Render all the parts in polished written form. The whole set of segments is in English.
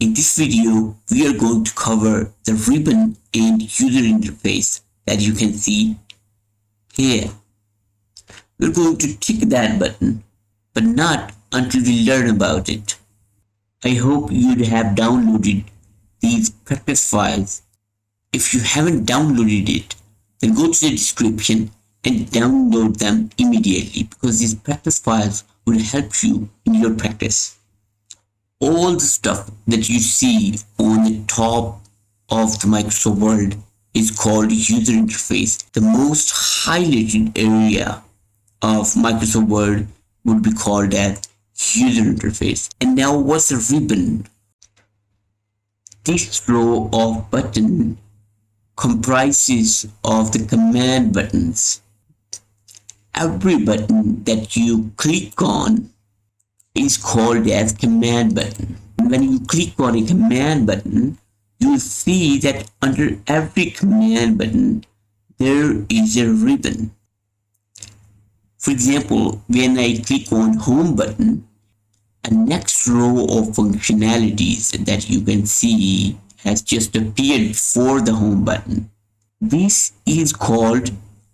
In this video, we are going to cover the ribbon and user interface that you can see here. We're going to tick that button, but not until we learn about it. I hope you'd have downloaded these practice files. If you haven't downloaded it, then go to the description and download them immediately, because these practice files will help you in your practice. All the stuff that you see on the top of the Microsoft Word is called user interface. The most highlighted area of Microsoft Word would be called as user interface. And now what's a ribbon? This row of buttons comprises of the command buttons. Every button that you click on is called as command button. When you click on a command button, you'll see that under every command button there is a ribbon. For example, when I click on home button, a next row of functionalities that you can see has just appeared before the home button. This is called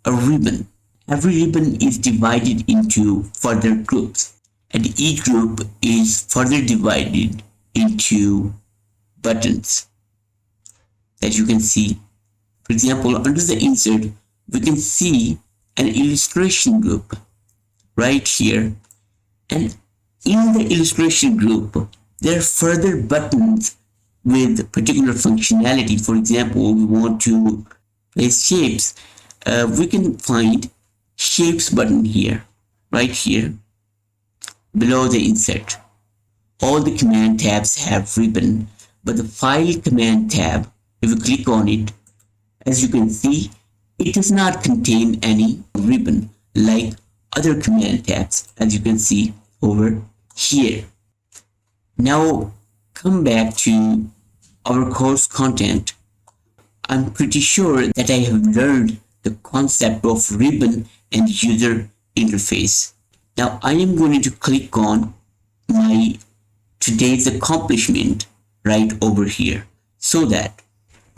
a ribbon. Every ribbon is divided into further groups, and each group is further divided into buttons that you can see. For example, under the insert, we can see an illustration group right here, and in the illustration group there are further buttons with particular functionality. For example, we want to place shapes. We can find shapes button here, right here below the insert. All the command tabs have ribbon, but the file command tab, if you click on it, as you can see, it does not contain any ribbon like other command tabs, as you can see over here. Now come back to our course content. I'm pretty sure that I have learned the concept of ribbon and user interface. Now I am going to click on my today's accomplishment right over here, so that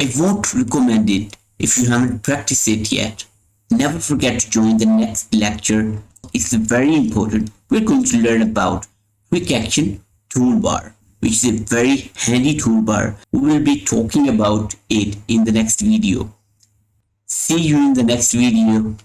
I won't recommend it if you haven't practiced it yet. Never forget to join the next lecture. It's very important. We're going to learn about quick action toolbar, which is a very handy toolbar. We will be talking about it in the next video. See you in the next video.